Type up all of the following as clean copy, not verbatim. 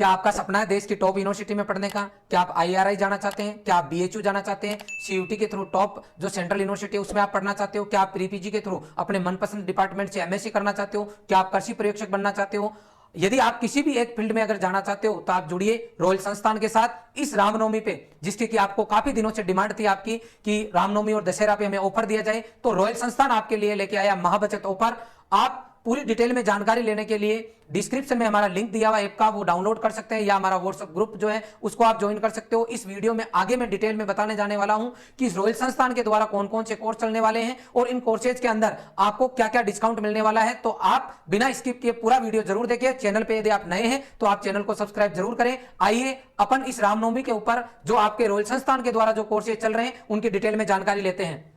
क्या आपका सपना है देश की टॉप यूनिवर्सिटी में पढ़ने का? क्या आप आईआरआई जाना चाहते हैं? क्या आप बीएचयू जाना चाहते हैं? सीयूटी के थ्रू टॉप जो सेंट्रल यूनिवर्सिटी है उसमें आप पढ़ना चाहते हो? क्या आप प्री पीजी के थ्रू अपने मनपसंद डिपार्टमेंट से एमएससी करना चाहते हो? क्या आप कृषि पर्यवेक्षक बनना चाहते हो? यदि आप किसी भी एक फील्ड में अगर जाना चाहते हो तो आप जुड़िए रॉयल संस्थान के साथ इस रामनवमी पे, जिसकी कि आपको काफी दिनों से डिमांड थी आपकी कि रामनवमी और दशहरा पे हमें ऑफर दिया जाए, तो रॉयल संस्थान आपके लिए लेके आया महाबचत ऑफर। आप पूरी डिटेल में जानकारी लेने के लिए डिस्क्रिप्शन में हमारा लिंक दिया हुआ ऐप का, वो डाउनलोड कर सकते हैं या हमारा व्हाट्सएप ग्रुप जो है उसको आप ज्वाइन कर सकते हो। इस वीडियो में आगे मैं डिटेल में बताने जाने वाला हूं कि रॉयल संस्थान के द्वारा कौन कौन से कोर्स चलने वाले हैं और इन कोर्सेज के अंदर आपको क्या क्या डिस्काउंट मिलने वाला है। तो आप बिना स्किप किए पूरा वीडियो जरूर देखिए। चैनल पे यदि आप नए हैं तो आप चैनल को सब्सक्राइब जरूर करें। आइए अपन इस रामनवमी के ऊपर जो आपके रॉयल संस्थान के द्वारा जो कोर्सेज चल रहे हैं उनकी डिटेल में जानकारी लेते हैं।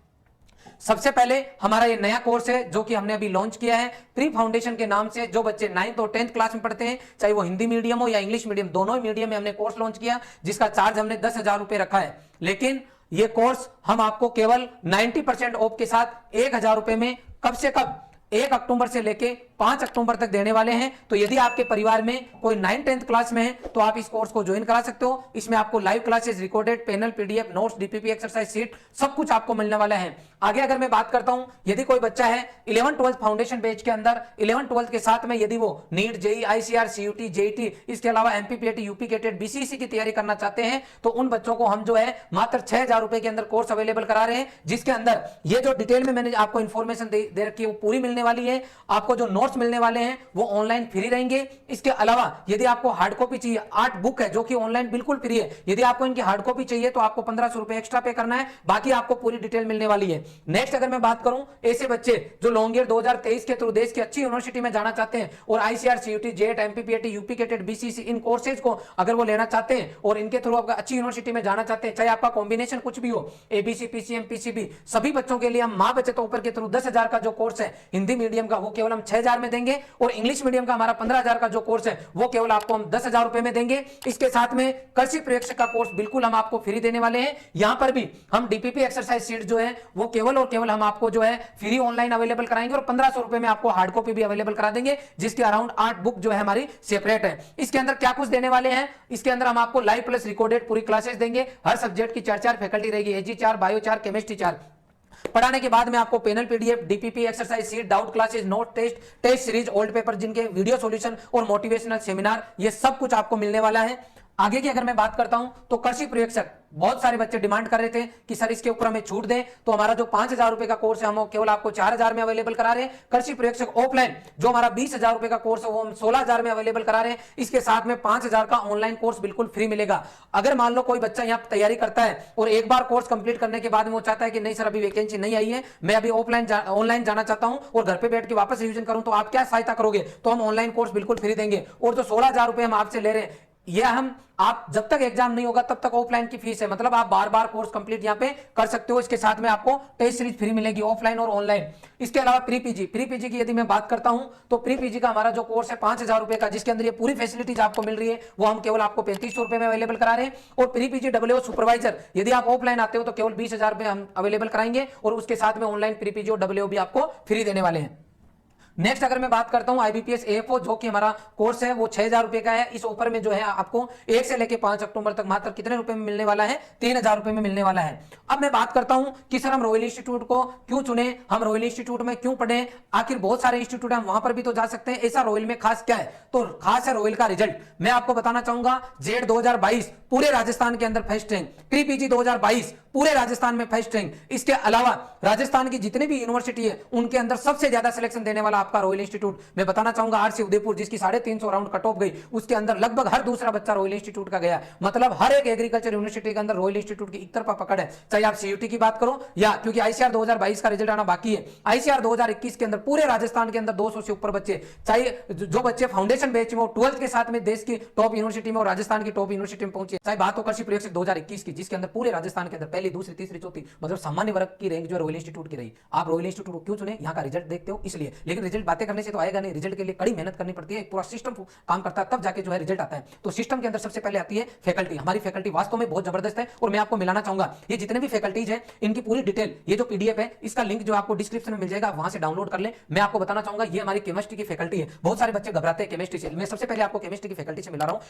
सबसे पहले हमारा ये नया कोर्स है जो कि हमने अभी लॉन्च किया है प्री फाउंडेशन के नाम से। जो बच्चे 9th और 10th क्लास में पढ़ते हैं, चाहे वो हिंदी मीडियम हो या इंग्लिश मीडियम, दोनों मीडियम में हमने कोर्स लॉन्च किया, जिसका चार्ज हमने 10,000 रुपए रखा है। लेकिन ये कोर्स हम आपको केवल 90% ऑफ के साथ 1,000 रुपए में कब से कब 1 अक्टूबर से लेके 5 अक्टूबर तक देने वाले हैं। तो यदि आपके परिवार में कोई 9th-10th क्लास में है तो आप इस कोर्स को ज्वाइन करा सकते हो। इसमें आपको live classes, recorded panel, PDF, notes, DPP, exercise sheet सब कुछ आपको मिलने वाला है। आगे अगर मैं बात करता हूं, यदि कोई बच्चा है 11th-12th फाउंडेशन बैच के अंदर, 11th-12th के साथ में यदि वो NEET, JEE, ICR, CUT, JET, इसके अलावा एमपीपीएटी, यूपीकेटेट, बीसीसी की तैयारी करना चाहते हैं, तो उन बच्चों को हम जो है मात्र 6,000 रुपए के अंदर कोर्स अवेलेबल करा रहे हैं, जिसके अंदर ये जो डिटेल में मैंने आपको इंफॉर्मेशन दे रखी है वो पूरी मिलने वाली है। आपको जो नोट्स मिलने वाले हैं वो ऑनलाइन फ्री रहेंगे। इसके अलावा यदि आपको हार्ड कॉपी चाहिए, 8 बुक है जो कि ऑनलाइन बिल्कुल फ्री है। यदि आपको इनकी हार्ड कॉपी चाहिए तो आपको 1,500 रुपए एक्स्ट्रा पे करना है, बाकी आपको पूरी डिटेल मिलने वाली है। नेक्स्ट अगर मैं बात करूं, ऐसे बच्चे जो लॉन्ग ईयर 2023 के थ्रू देश की अच्छी यूनिवर्सिटी में जाना चाहते हैं और आईसीआर, सीयूटी, जेट, एमपीपीएटी, यूपीकेटेट, बीसीसी इन कोर्सेज को अगर वो लेना चाहते हैं और इनके थ्रू आप अच्छी यूनिवर्सिटी में जाना चाहते हैं, चाहे आपका कॉम्बिनेशन कुछ भी हो, एबीसी, पीसीएम, पीसीबी, सभी बच्चों के लिए हम मां बचत ऑफर के थ्रू 10,000 का जो कोर्स है हिंदी मीडियम का वो केवल हम 6,000 में देंगे और इंग्लिश मीडियम का हमारा 15,000 का जो कोर्स है वो केवल आपको हम 10,000 रुपए में देंगे। इसके साथ में कृषि पर्यवेक्षक का कोर्स बिल्कुल हम आपको फ्री देने वाले हैं। यहां पर भी हम डीपीपी एक्सरसाइज शीट जो है वो केवल और केवल हम आपको जो है फ्री ऑनलाइन अवेलेबल कराएंगे और 1,500 रुपए में आपको हार्ड कॉपी भी अवेलेबल करा देंगे, जिसके अराउंड 8 बुक जो है हमारी सेपरेट है। इसके अंदर क्या कुछ देने वाले हैं, इसके अंदर हम आपको लाइव प्लस रिकॉर्डेड पूरी क्लासेस देंगे। हर सब्जेक्ट की 4-4 फैकल्टी रहेगी, एजी 4, बायो 4, केमिस्ट्री 4। पढ़ाने के बाद में आपको panel, PDF, DPP, exercise sheet, doubt classes, note, test series, old paper जिनके वीडियो सॉल्यूशन और मोटिवेशनल सेमिनार, ये सब कुछ आपको मिलने वाला है। आगे की अगर मैं बात करता हूं तो कृषि पर्यवेक्षक, बहुत सारे बच्चे डिमांड कर रहे थे कि सर इसके ऊपर हमें छूट दें, तो हमारा जो 5,000 रुपए का कोर्स है हम केवल आपको 4,000 में अवेलेबल करा रहे हैं। कृषि पर्यवेक्षक ऑफलाइन जो हमारा 20,000 रुपए का कोर्स है वो हम 16,000 में अवेलेबल करा रहे हैं। इसके साथ में 5,000 का ऑनलाइन कोर्स बिल्कुल फ्री मिलेगा। अगर मान लो कोई बच्चा यहाँ तैयारी करता है और एक बार कोर्स कंप्लीट करने के बाद में वो चाहता है कि नहीं सर अभी वैकेंसी नहीं आई है, मैं अभी ऑनलाइन जाना चाहता हूं और घर पे बैठ के वापस रिवीजन करूं, तो आप क्या सहायता करोगे? तो हम ऑनलाइन कोर्स बिल्कुल फ्री देंगे। और जो 16,000 रुपए हम आपसे ले रहे हैं, यह हम आप जब तक एग्जाम नहीं होगा तब तक ऑफलाइन की फीस है, मतलब आप बार बार कोर्स कंप्लीट यहां पे कर सकते हो। इसके साथ में आपको टेस्ट सीरीज फ्री मिलेगी ऑफलाइन और ऑनलाइन। इसके अलावा प्री पीजी की यदि मैं बात करता हूं तो प्री पीजी का हमारा जो कोर्स है 5,000 रुपए का, जिसके अंदर ये पूरी फैसिलिटीज आपको मिल रही है, वो हम केवल आपको 3500 रुपए में अवेलेबल करा रहे हैं। और प्री पीजी डब्ल्यूओ सुपरवाइजर यदि आप ऑफलाइन आते हो तो केवल 20,000 रुपए हम अवेलेबल कराएंगे और उसके साथ में ऑनलाइन प्री पीजी और डब्ल्यूओ भी आपको फ्री देने वाले हैं। नेक्स्ट अगर मैं बात करता हूं आईबीपीएस एएफओ, जो कि हमारा कोर्स है वो 6,000 रुपए का है। इस ऑफर में जो है आपको 1 से लेके 5 अक्टूबर तक मात्र कितने रुपए में मिलने वाला है? 3,000 रुपए में मिलने वाला है। अब मैं बात करता हूं कि सर हम रॉयल इंस्टीट्यूट को क्यों चुने, हम रॉयल इंस्टीट्यूट में क्यों पढ़े? आखिर बहुत सारे इंस्टीट्यूट है, हम वहां पर भी तो जा सकते हैं, ऐसा रॉयल में खास क्या है? तो खास है रॉयल का रिजल्ट। मैं आपको बताना चाहूंगा, जेड 2022 पूरे राजस्थान के अंदर फर्स्ट रैंक, प्री पीजी 2022 पूरे राजस्थान में फर्स्ट रैंक। इसके अलावा राजस्थान की जितनी भी यूनिवर्सिटी है उनके अंदर सबसे ज्यादा सिलेक्शन देने वाला आपका रॉयल इंस्टीट्यूट। मैं बताना चाहूंगा आरसी उदयपुर, जिसकी 350 राउंड कट ऑफ गई, उसके अंदर लगभग हर दूसरा बच्चा रॉयल इंस्टीट्यूट का गया। मतलब हर एक एग्रीकल्चर यूनिवर्सिटी के अंदर रॉयल इंस्टीट्यूट की एक तरफा पकड़ है, चाहे आप सीयूटी की बात करो या, क्योंकि आईसीआर 2022 का रिजल्ट आना बाकी है, आईसीआर 2021 के अंदर पूरे राजस्थान के अंदर 200 से ऊपर बच्चे, चाहे जो बच्चे फाउंडेशन बैच में 12th के साथ में देश की टॉप यूनिवर्सिटी में और राजस्थान की टॉप यूनिवर्सिटी में पहुंचे, चाहे बात हो कृषि पर्यवेक्षक 2021 की, जिसके अंदर पूरे राजस्थान के अंदर पहली, दूसरी, तीसरी, चौथी मतलब सामान्य वर्ग की रैंक जो रॉयल इंस्टीट्यूट की रही। आप रॉयल इंस्टीट्यूट को क्यों चुने? यहाँ का रिजल्ट देखते हो इसलिए, लेकिन रिजल्ट बातें करने से तो आएगा नहीं, रिजल्ट के लिए कड़ी मेहनत करनी पड़ती है, पूरा सिस्टम काम करता है, तब जाके जो है रिजल्ट आता है। तो सिस्टम के अंदर सबसे पहले आती है फैकल्टी। हमारी फैकल्टी वास्तव में बहुत जबरदस्त है और मैं आपको मिलाना चाहूंगा ये जितने भी फैकल्टीज है इनकी पूरी डिटेल, ये जो पीडीएफ है इसका लिंक जो आपको डिस्क्रिप्शन में मिल जाएगा, वहां से डाउनलोड कर ले। मैं आपको बताना चाहूंगा ये हमारी केमिस्ट्री की फैकल्टी है। बहुत सारे बच्चे घबराते हैं केमिस्ट्री से, मैं सबसे पहले आपको केमिस्ट्री की फैकल्टी से मिला रहा हूं,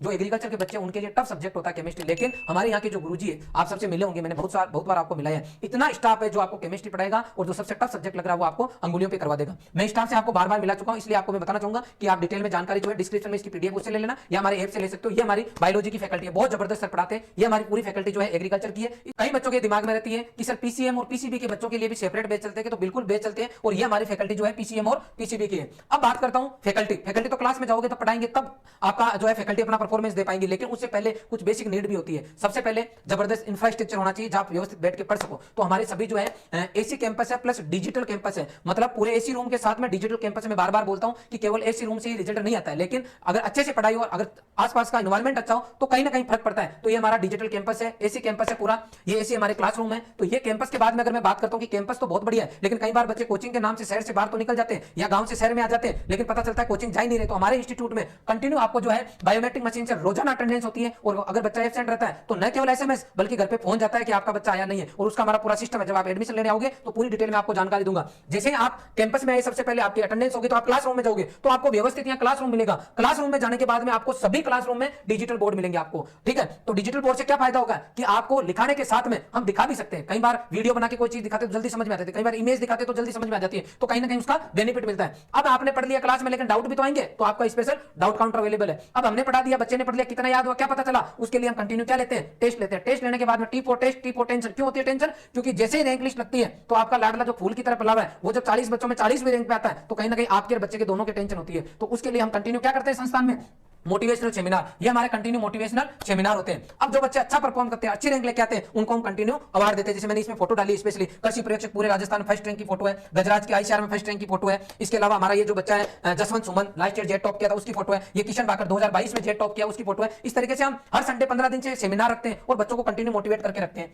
जो एग्रीकल्चर के बच्चे उनके लिए टफ सब्जेक्ट होता है केमिस्ट्री, लेकिन हमारे यहाँ के जो गुरुजी है आप सबसे मिले होंगे, मैंने बहुत बार आपको मिलाया है, इतना स्टाफ है जो आपको केमिस्ट्री पढ़ाएगा और जो सबसे टफ सब्जेक्ट लग रहा है वो आपको अंगुलियों पे करवा देगा। मैं स्टाफ से आपको बार-बार मिला चुका हूं, इसलिए आपको मैं बताना चाहूंगा कि आप डिटेल में जानकारी जो है डिस्क्रिप्शन में इसकी पीडीएफ उससे ले लेना या हमारे ऐप से ले सकते हो। ये हमारी बायोलॉजी की फैकल्टी है, बहुत जबरदस्त सर पढ़ाते हैं। ये हमारी पूरी फैकल्टी जो है एग्रीकल्चर की है। कई बच्चों के दिमाग में रहती है कि सर पीसीएम और पीसीबी के बच्चों के लिए भी सेपरेट बैच चलते हैं, तो बिल्कुल बैच चलते हैं और ये हमारी फैकल्टी जो है पीसीएम और पीसीबी की है। अब बात करता हूं फैकल्टी तो क्लास में जाओगे तब पढ़ाएंगे, तब आपका जो है फैकल्टी अपना परफॉर्मेंस दे पाएंगे, लेकिन उससे पहले कुछ बेसिक नीड भी होती है। सबसे पहले जबरदस्त इंफ्रास्ट्रक्चर होना चाहिए जहां आप व्यवस्थित बैठ के पढ़ सको। तो हमारे सभी जो है एसी कैंपस है प्लस डिजिटल कैंपस है, मतलब पूरे एसी रूम के साथ में डिजिटल कैंपस में बार-बार बोलता हूं कि केवल एसी रूम से ही रिजल्ट नहीं आता है, लेकिन अगर अच्छे से पढ़ाई और अगर आसपास का एनवायरनमेंट अच्छा हो तो कहीं ना कहीं फर्क पड़ता है। तो ये हमारा डिजिटल कैंपस है, एसी कैंपस है पूरा, ये एसी हमारे क्लासरूम है। तो ये कैंपस के बाद में अगर मैं बात करता हूं कि कैंपस तो बहुत बढ़िया है, लेकिन कई बार बच्चे कोचिंग के नाम से शहर से बाहर तो निकल जाते हैं या गांव से शहर में आ जाते हैं, लेकिन पता चलता है कोचिंग जा ही नहीं रहे। तो हमारे इंस्टीट्यूट में कंटिन्यू आपको जो है बायोमेट्रिक मशीन से रोजाना अटेंडेंस होती है और अगर बच्चा एब्सेंट रहता है तो न केवल एसएमएस बल्कि घर पे फोन जाता है कि आपका बच्चा आया नहीं है, और उसका हमारा पूरा सिस्टम है। जब आप एडमिशन लेने आओगे तो पूरी डिटेल में आपको जानकारी दूंगा। जैसे आप कैंपस में आए सबसे पहले आपकी अटेंडेंस होगी तो आप क्लासरूम में जाओगे तो आपको व्यवस्थित यहाँ क्लासरूम मिलेगा। क्लासरूम में जाने के बाद में आपको सभी क्लासरूम में डिजिटल बोर्ड मिलेंगे आपको, ठीक है। तो डिजिटल बोर्ड से क्या फायदा होगा कि आपको लिखाने के साथ में हम दिखा भी सकते हैं। कई बार वीडियो बना के कोई चीज दिखाते तो जल्दी समझ में आती है, कई बार इमेज दिखाते तो जल्दी समझ में आ जाती है, तो कहीं ना कहीं उसका बेनिफिट मिलता है। अब आपने पढ़ लिया क्लास में लेकिन डाउट भी तो आएंगे, तो आपका स्पेशल डाउट काउंटर अवेलेबल है। अब हमने पढ़ा दिया, बच्चे ने पढ़ लिया, कितना याद हुआ क्या पता चला, उसके लिए हम कंटिन्यू क्या लेते हैं, टेस्ट लेते हैं। टेस्ट लेने के बाद में टी4 टेस्ट, टी4 टेंशन। क्यों होती है टेंशन? क्योंकि जैसे ही रैंक लिस्ट लगती है तो आपका लाडला जो फूल की तरह फैला हुआ है वो जब 40 बच्चों में 40 भी रैंक पे आता है तो कहीं ना कहीं आपके और बच्चे के दोनों के टेंशन होती है। तो उसके लिए हम कंटिन्यू क्या करते हैं संस्थान में, मोटिवेशनल सेमिनार। ये हमारे कंटिन्यू मोटिवेशनल सेमिनार होते हैं। अब जो बच्चे अच्छा परफॉर्म करते हैं, अच्छी रैंक लेके आते हैं, उनको हम कंटिन्यू अवार्ड देते हैं। जैसे मैंने इसमें फोटो डाली, स्पेशली कृषि पर्यवेक्षक पूरे राजस्थान में फर्स्ट रैंक की फोटो है, गजराज के आईसीआर में फर्स्ट रैंक की फोटो है। इसके अलावा हमारा ये जो बच्चा है जसवंत सुमन, लास्ट ईयर जेट टॉप किया था उसकी फोटो है। ये किशन बाकर 2022 में जेट टॉप किया उसकी फोटो है। इस तरीके से हम हर संडे 15 दिन से सेमिनार रखते हैं और बच्चों को कंटिन्यू मोटिवेट करके रखते हैं।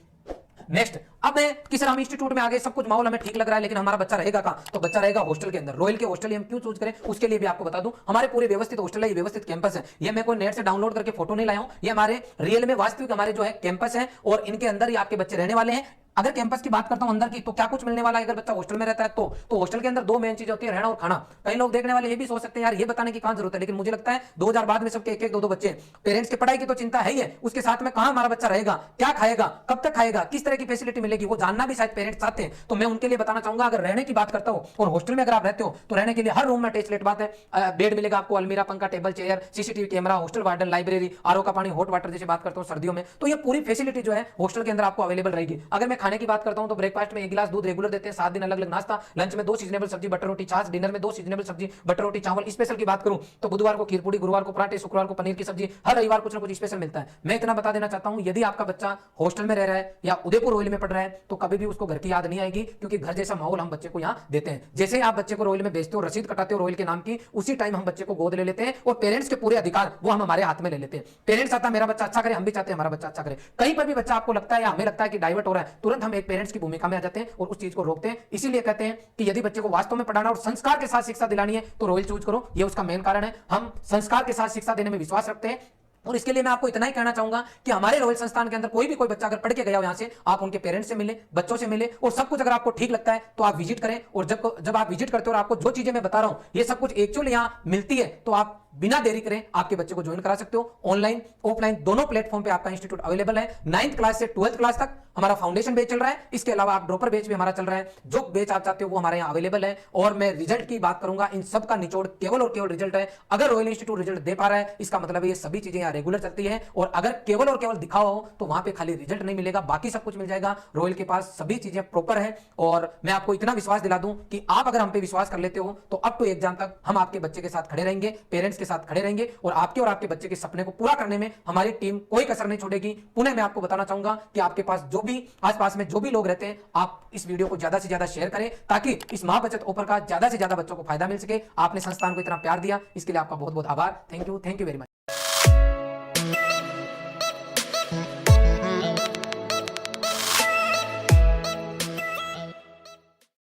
नेक्स्ट, अब मैं किसी हम इंस्टीट्यूट में आ गए, सब कुछ माहौल हमें ठीक लग रहा है, लेकिन हमारा बच्चा रहेगा कहां? तो बच्चा रहेगा हॉस्टल के अंदर। रॉयल के हॉस्टल हम क्यों चूज करें उसके लिए भी आपको बता दूं, हमारे पूरे व्यवस्थित हॉस्टल है, ये व्यवस्थित कैंपस है। ये मैं कोई नेट से डाउनलोड करके फोटो नहीं लाया हूं, ये हमारे रियल में वास्तविक हमारे जो है कैंपस है और इनके अंदर ही आपके बच्चे रहने वाले हैं। अगर कैंपस की बात करता हूं अंदर की, तो क्या कुछ मिलने वाला है अगर बच्चा हॉस्टल में रहता है तो हॉस्टल के अंदर दो मेन चीजें होती है, रहना और खाना। कई लोग देखने वाले ये भी सोच सकते हैं यार ये बताने की कहां जरूरत है, लेकिन मुझे लगता है 2000 बाद में सबके एक दो बच्चे, पेरेंट्स की पढ़ाई की तो चिंता है ही है, उसके साथ में कहां हमारा बच्चा रहेगा, क्या खाएगा, कब तक खाएगा, किस तरह की फैसिलिटी मिलेगी, वो जानना भी शायद पेरेंट्स चाहते हैं। तो मैं उनके लिए बताना चाहूंगा, अगर रहने की बात करता हूं और हॉस्टल में अगर आप रहते हो तो रहने के लिए हर रूम में अटैच लेट बात है, बेड मिलेगा आपको, अलमीरा, पंखा, table, chair, CCTV camera, hostel warden, library, RO का पानी, हॉट वाटर जैसे बात करता हूं सर्दियों में, तो ये पूरी फैसिलिटी जो है हॉस्टल के अंदर आपको अवेलेबल रहेगी। अगर मैं खाने की बात करता हूं तो ब्रेकफास्ट में 1 गिलास दूध रेगुलर देते हैं, 7 दिन अलग अलग नाश्ता, लंच में 2 सीजनेबल सब्जी बटर रोटी छाछ, डिनर में 2 सीजनेबल सब्जी बटर रोटी चावल। स्पेशल की बात करूं तो बुधवार को खीर पूरी, गुरुवार को पराठे, शुक्रवार को पनीर की सब्जी, हर रविवार कुछ ना कुछ स्पेशल मिलता है। मैं इतना बता देना चाहता हूं, यदि आपका बच्चा हॉस्टल में रह रहा है या उदयपुर रॉयल में पढ़ रहा है तो कभी भी उसको घर की याद नहीं आएगी, क्योंकि घर जैसा माहौल हम बच्चे को यहाँ देते हैं। जैसे ही आप बच्चे को रॉयल में भेजते हो, रसीद कटाते हो रॉयल के नाम की, उसी टाइम हम बच्चे को गोद ले लेते हैं और पेरेंट्स के पूरे अधिकार वो हम हमारे हाथ में ले लेते हैं। पेरेंट्स चाहता है मेरा बच्चा अच्छा करे, हम भी चाहते हैं हमारा बच्चा अच्छा करे। कहीं पर भी बच्चा आपको लगता है या हमें लगता है कि डाइवर्ट हो रहा है, तुरंत हम एक पेरेंट्स की भूमिका में आ जाते हैं और उस चीज को रोकते हैं। इसीलिए कहते हैं कि यदि बच्चे को वास्तव में पढ़ाना और संस्कार के साथ शिक्षा दिलानी है तो रॉयल चूज करो, ये उसका मेन कारण है। हम संस्कार के साथ शिक्षा देने में विश्वास रखते हैं और इसके लिए मैं आपको इतना ही कहना चाहूंगा कि हमारे रॉयल संस्थान के अंदर कोई बच्चा अगर पढ़ के गया हो यहाँ से, आप उनके पेरेंट्स से मिले, बच्चों से मिले और सब कुछ अगर आपको ठीक लगता है तो आप विजिट करें। और जब आप विजिट करते हो और आपको जो चीजें मैं बता रहा हूं ये सब कुछ एक्चुअली यहाँ मिलती है तो आप बिना देरी करें आपके बच्चे को ज्वाइन करा सकते हो। ऑनलाइन ऑफलाइन दोनों प्लेटफॉर्म पे आपका इंस्टीट्यूट अवेलेबल है। 9th क्लास से 12th क्लास तक हमारा फाउंडेशन बैच चल रहा है, इसके अलावा आप ड्रॉपर बैच भी हमारा चल रहा है। जो बैच आप चाहते हो वो हमारे यहाँ अवेलेबल है। और मैं रिजल्ट की बात करूंगा, इन सब का निचोड़ केवल और केवल रिजल्ट है। अगर रॉयल इंस्टीट्यूट रिजल्ट दे पा रहा है इसका मतलब है ये सभी चीजें यहाँ रेगुलर चलती है, और अगर केवल और केवल दिखावा हो तो वहां पे खाली रिजल्ट नहीं मिलेगा, बाकी सब कुछ मिल जाएगा। रॉयल के पास सभी चीजें प्रॉपर है और मैं आपको इतना विश्वास दिला दूं कि आप अगर हम पे विश्वास कर लेते हो तो अप टू एग्जाम तक हम आपके बच्चे के साथ खड़े रहेंगे, पेरेंट्स के साथ खड़े रहेंगे और आपके बच्चे के सपने को पूरा करने में हमारी टीम कोई कसर नहीं छोड़ेगी। पुनः मैं आपको बताना चाहूंगा कि आपके पास जो भी आसपास में जो भी लोग रहते हैं, आप इस वीडियो को ज्यादा से ज्यादा शेयर करें ताकि इस महाबचत ऑफर का ज्यादा से ज्यादा बच्चों को फायदा मिल सके। आपने संस्थान को इतना प्यार दिया, इसके लिए आपका बहुत बहुत आभार। Thank you very much.